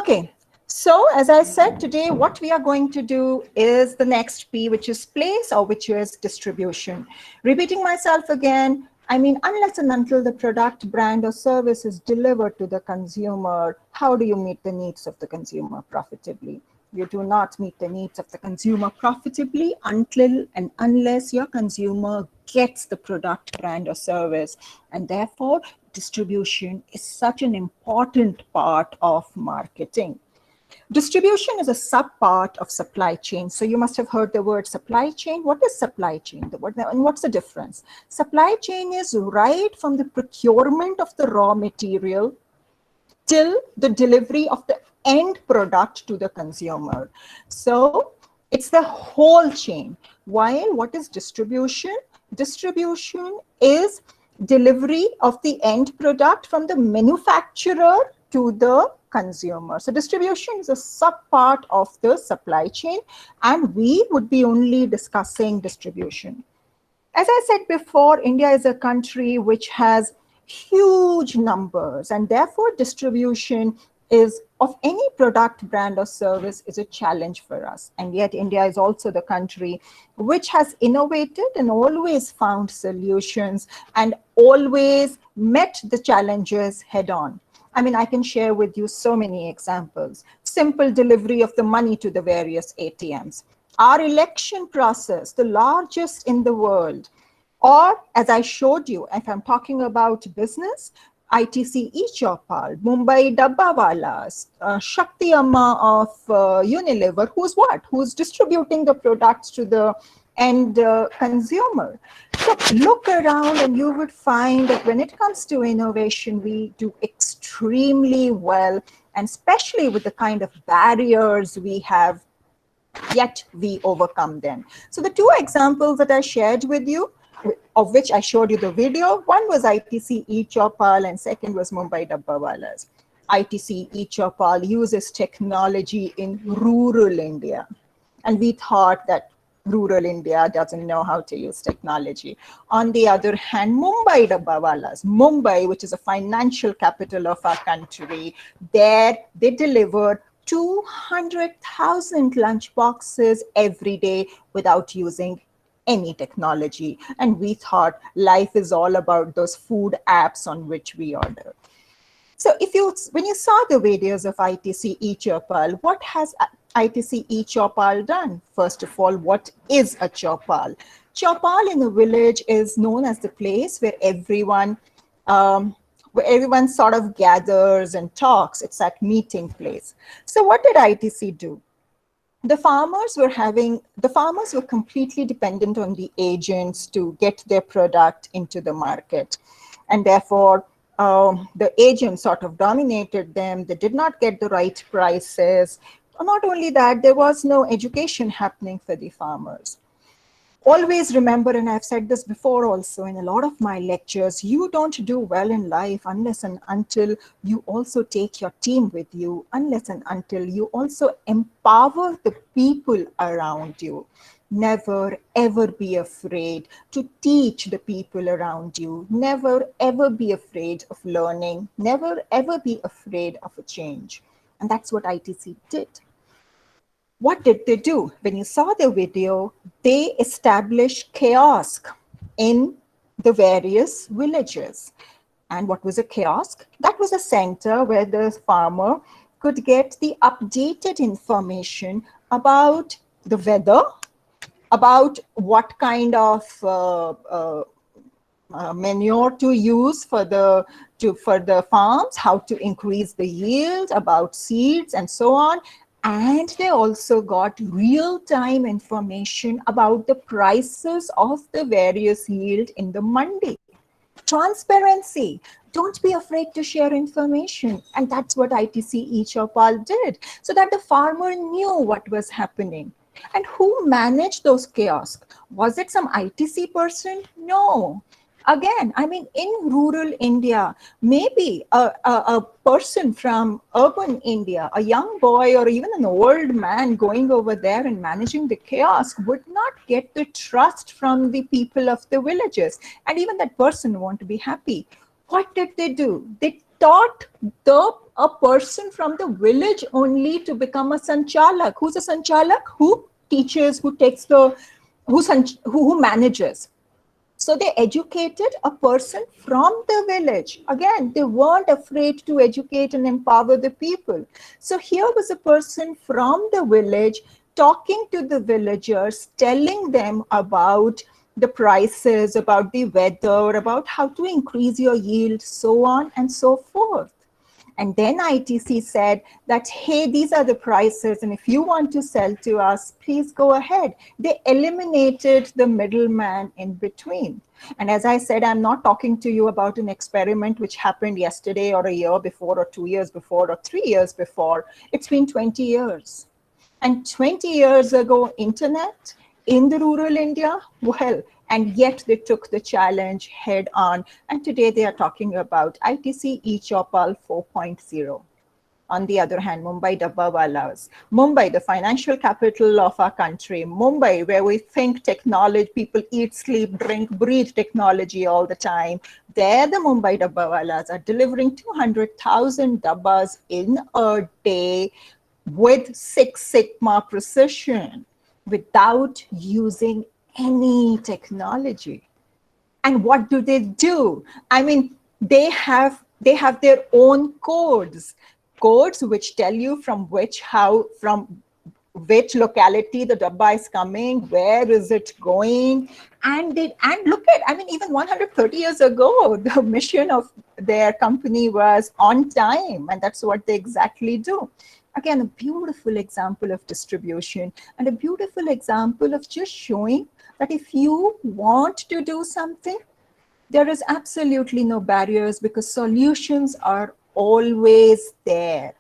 Okay, so as I said today, what we are going to do is the next P, which is place, or which is distribution. Repeating myself again, I mean, unless and until the product, brand, or service is delivered to the consumer, how do you meet the needs of the consumer profitably? You do not meet the needs of the consumer profitably until and unless your consumer gets the product, brand, or service. And therefore, distribution is such an important part of marketing. Distribution is a sub-part of supply chain. So you must have heard the word supply chain. What is supply chain? And what's the difference? Supply chain is right from the procurement of the raw material till the delivery of the end product to the consumer. So it's the whole chain. While what is distribution? Distribution is delivery of the end product from the manufacturer to the consumer. So distribution is a sub-part of the supply chain, and we would be only discussing distribution. As I said before, India is a country which has huge numbers, and therefore distribution is of any product, brand, or service is a challenge for us. And yet India is also the country which has innovated and always found solutions and always met the challenges head on. I mean, I can share with you so many examples. Simple delivery of the money to the various ATMs. Our election process, the largest in the world. Or, as I showed you, if I'm talking about business, ITC e-Chopal, Mumbai Dabbawalas, Shakti Amma of Unilever, who's what? Who's distributing the products to the end consumer. So look around and you would find that when it comes to innovation, we do extremely well, and especially with the kind of barriers we have, yet we overcome them. So the two examples that I shared with you, of which I showed you the video, one was ITC e-Chopal and second was Mumbai Dabbawalas. ITC e-Chopal uses technology in rural India. And we thought that rural India doesn't know how to use technology. On the other hand, Mumbai Dabbawalas, Mumbai, which is a financial capital of our country, there they deliver 200,000 lunch boxes every day without using any technology. And we thought life is all about those food apps on which we order. So when you saw the videos of ITC e-Chopal, what has ITC e-Chopal done? First of all, what is a Chopal? Chopal in a village is known as the place where everyone sort of gathers and talks. It's that meeting place. So what did ITC do? The farmers were completely dependent on the agents to get their product into the market. And therefore, the agents sort of dominated them. They did not get the right prices. Not only that, there was no education happening for the farmers. Always remember, and I've said this before also in a lot of my lectures, you don't do well in life unless and until you also take your team with you, unless and until you also empower the people around you. Never, ever be afraid to teach the people around you. Never, ever be afraid of learning. Never, ever be afraid of a change. And that's what ITC did. What did they do? When you saw the video, they established kiosk in the various villages. And what was a kiosk? That was a center where the farmer could get the updated information about the weather, about what kind of manure to use for the farms, how to increase the yield, about seeds and so on. And they also got real-time information about the prices of the various yield in the mandi. Transparency. Don't be afraid to share information. And that's what ITC e-Chopal did, so that the farmer knew what was happening. And who managed those kiosks? Was it some ITC person? No. Again, I mean, in rural India, maybe a person from urban India, a young boy or even an old man going over there and managing the kiosk would not get the trust from the people of the villages. And even that person won't be happy. What did they do? They taught a person from the village only to become a sanchalak. Who's a sanchalak? Who teaches, who takes the, who manages. So they educated a person from the village. Again, they weren't afraid to educate and empower the people. So here was a person from the village talking to the villagers, telling them about the prices, about the weather, about how to increase your yield, so on and so forth. And then ITC said that, hey, these are the prices, and if you want to sell to us, please go ahead. They eliminated the middleman in between. And as I said, I'm not talking to you about an experiment which happened yesterday or a year before or 2 years before or 3 years before. It's been 20 years. And 20 years ago, internet in the rural India, well, and yet they took the challenge head on. And today they are talking about ITC e-Chopal 4.0. On the other hand, Mumbai Dabbawalas, Mumbai, the financial capital of our country, Mumbai, where we think technology, people eat, sleep, drink, breathe technology all the time. There, the Mumbai Dabbawalas are delivering 200,000 dabbas in a day with Six Sigma precision without using any technology. And what do? I mean, they have their own codes which tell you from which locality the dabba is coming, where is it going, and look at, I mean, even 130 years ago, the mission of their company was on time, and that's what they exactly do. Again, a beautiful example of distribution and a beautiful example of just showing that if you want to do something, there is absolutely no barriers because solutions are always there.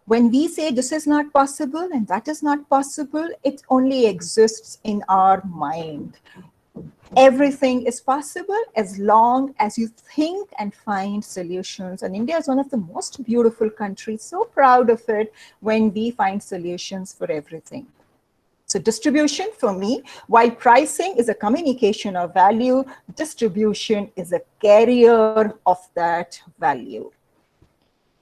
When we say this is not possible and that is not possible, it only exists in our mind. Everything is possible as long as you think and find solutions. And India is one of the most beautiful countries, so proud of it when we find solutions for everything. So distribution for me, while pricing is a communication of value, distribution is a carrier of that value.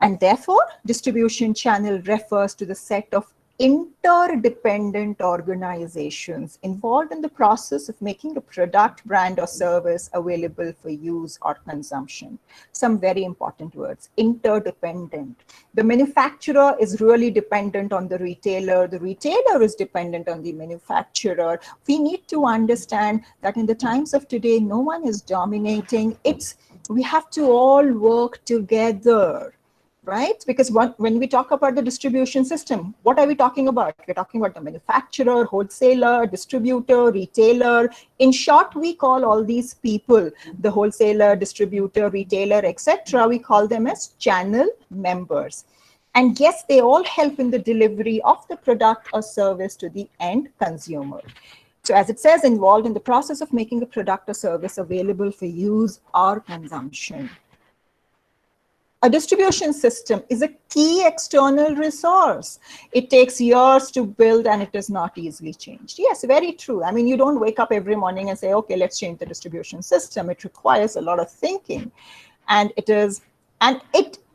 And therefore, distribution channel refers to the set of interdependent organizations involved in the process of making a product, brand, or service available for use or consumption. Some very important words: interdependent. The manufacturer is really dependent on the retailer is dependent on the manufacturer. We need to understand that in the times of today, no one is dominating. We have to all work together. Right? Because when we talk about the distribution system, what are we talking about? We're talking about the manufacturer, wholesaler, distributor, retailer. In short, we call all these people, the wholesaler, distributor, retailer, etc., we call them as channel members. And yes, they all help in the delivery of the product or service to the end consumer. So as it says, involved in the process of making a product or service available for use or consumption. A distribution system is a key external resource. It takes years to build and it is not easily changed. Yes, very true. I mean, you don't wake up every morning and say, okay, let's change the distribution system. It requires a lot of thinking. And it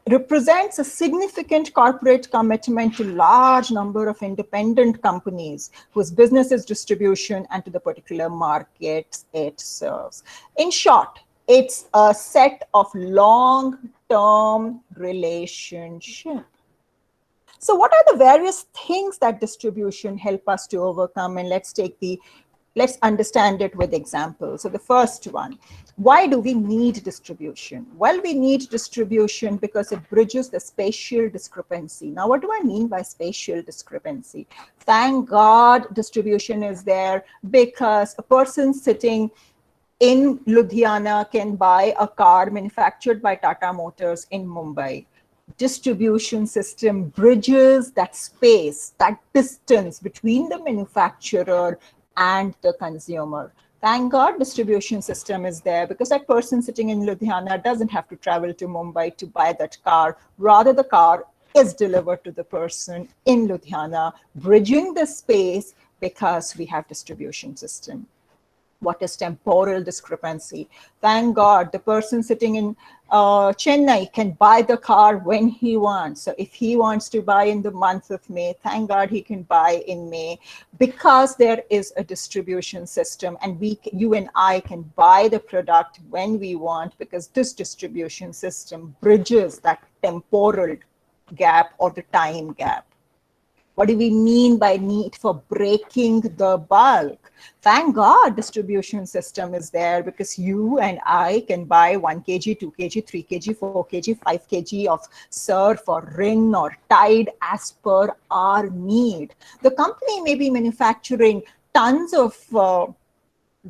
represents a significant corporate commitment to large number of independent companies whose business is distribution and to the particular markets it serves. In short, it's a set of long-term relationship. So what are the various things that distribution help us to overcome? And let's understand it with examples. So the first one, why do we need distribution? Well, we need distribution because it bridges the spatial discrepancy. Now, what do I mean by spatial discrepancy? Thank God distribution is there, because a person sitting in Ludhiana can buy a car manufactured by Tata Motors in Mumbai. Distribution system bridges that space, that distance between the manufacturer and the consumer. Thank God distribution system is there, because that person sitting in Ludhiana doesn't have to travel to Mumbai to buy that car. Rather, the car is delivered to the person in Ludhiana, bridging the space because we have distribution system. What is temporal discrepancy? Thank God the person sitting in Chennai can buy the car when he wants. So if he wants to buy in the month of May, thank God he can buy in May, because there is a distribution system, and you and I can buy the product when we want, because this distribution system bridges that temporal gap or the time gap. What do we mean by need for breaking the bulk? Thank God distribution system is there, because you and I can buy 1 kg, 2 kg, 3 kg, 4 kg, 5 kg of surf or Rin or Tide as per our need. The company may be manufacturing tons of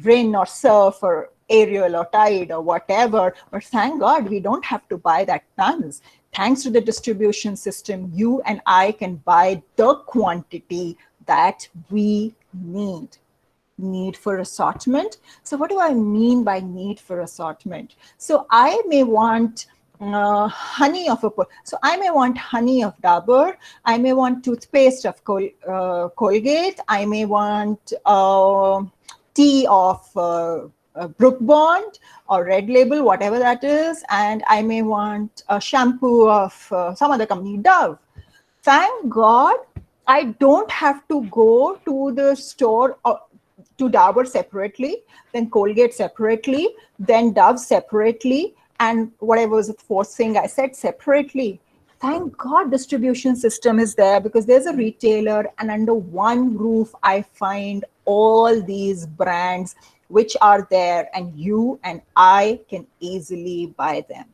Rin or Surf or Ariel or Tide or whatever, but thank God we don't have to buy that tons. Thanks to the distribution system, you and I can buy the quantity that we need. Need for assortment. So what do I mean by need for assortment? So I may want honey of so I may want honey of Dabur. I may want toothpaste of Colgate. I may want tea of Brook Bond or Red Label, whatever that is, and I may want a shampoo of some other company, Dove. Thank God I don't have to go to the store to Dabur separately, then Colgate separately, then Dove separately, and whatever was the fourth thing I said, separately. Thank God distribution system is there, because there's a retailer, and under one roof I find all these brands which are there, and you and I can easily buy them.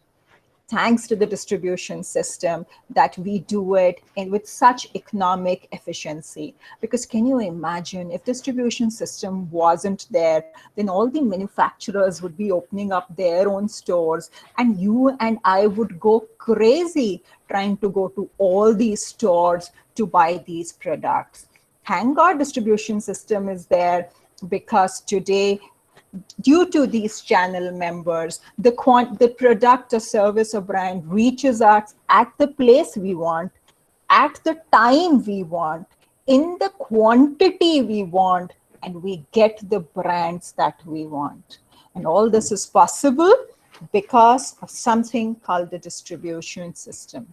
Thanks to the distribution system that we do it with such economic efficiency. Because can you imagine if distribution system wasn't there, then all the manufacturers would be opening up their own stores, and you and I would go crazy trying to go to all these stores to buy these products. Thank God distribution system is there, because today, due to these channel members, the product or service or brand reaches us at the place we want, at the time we want, in the quantity we want, and we get the brands that we want. And all this is possible because of something called the distribution system.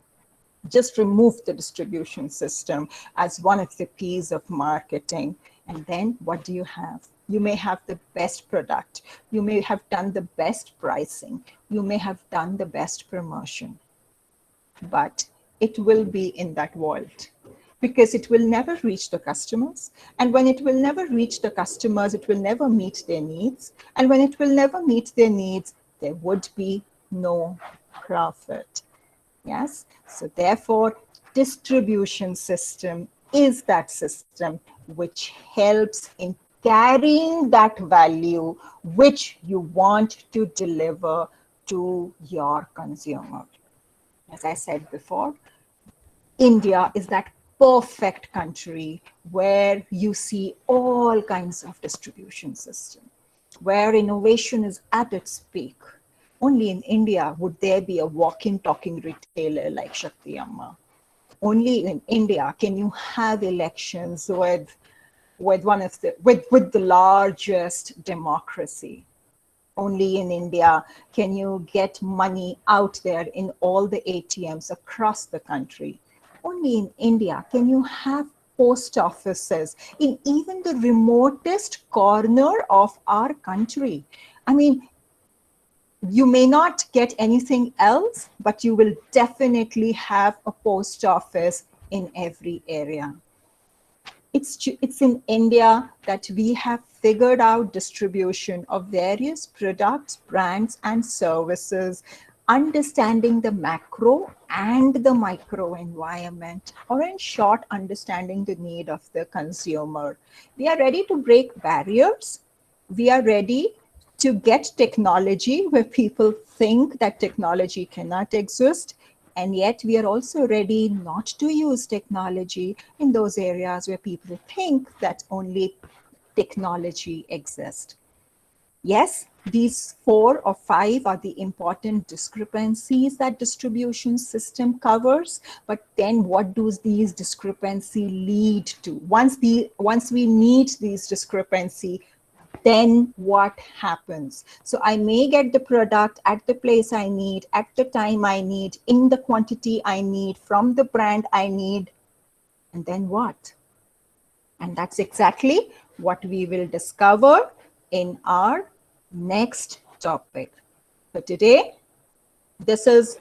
Just remove the distribution system as one of the P's of marketing. And then what do you have? You may have the best product. You may have done the best pricing. You may have done the best promotion. But it will be in that vault, because it will never reach the customers. And when it will never reach the customers, it will never meet their needs. And when it will never meet their needs, there would be no profit. Yes. So therefore, distribution system is that system which helps in carrying that value which you want to deliver to your consumer. As I said before, India is that perfect country where you see all kinds of distribution system, where innovation is at its peak. Only in India would there be a walking, talking retailer like Shakti Amma. Only in India can you have elections with the largest democracy. Only in India can you get money out there in all the ATMs across the country. Only in India can you have post offices in even the remotest corner of our country. I mean, you may not get anything else, but you will definitely have a post office in every area. It's in India that we have figured out distribution of various products, brands, and services, understanding the macro and the micro environment, or in short, understanding the need of the consumer. We are ready to break barriers. We are ready to get technology where people think that technology cannot exist. And yet we are also ready not to use technology in those areas where people think that only technology exists. Yes, these 4 or 5 are the important discrepancies that distribution system covers. But then what do these discrepancies lead to? Once we meet these discrepancies, then what happens? So I may get the product at the place I need, at the time I need, in the quantity I need, from the brand I need, and then what? And that's exactly what we will discover in our next topic. So today, this is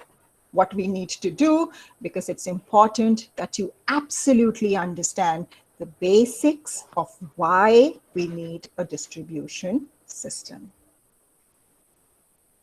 what we need to do, because it's important that you absolutely understand the basics of why we need a distribution system.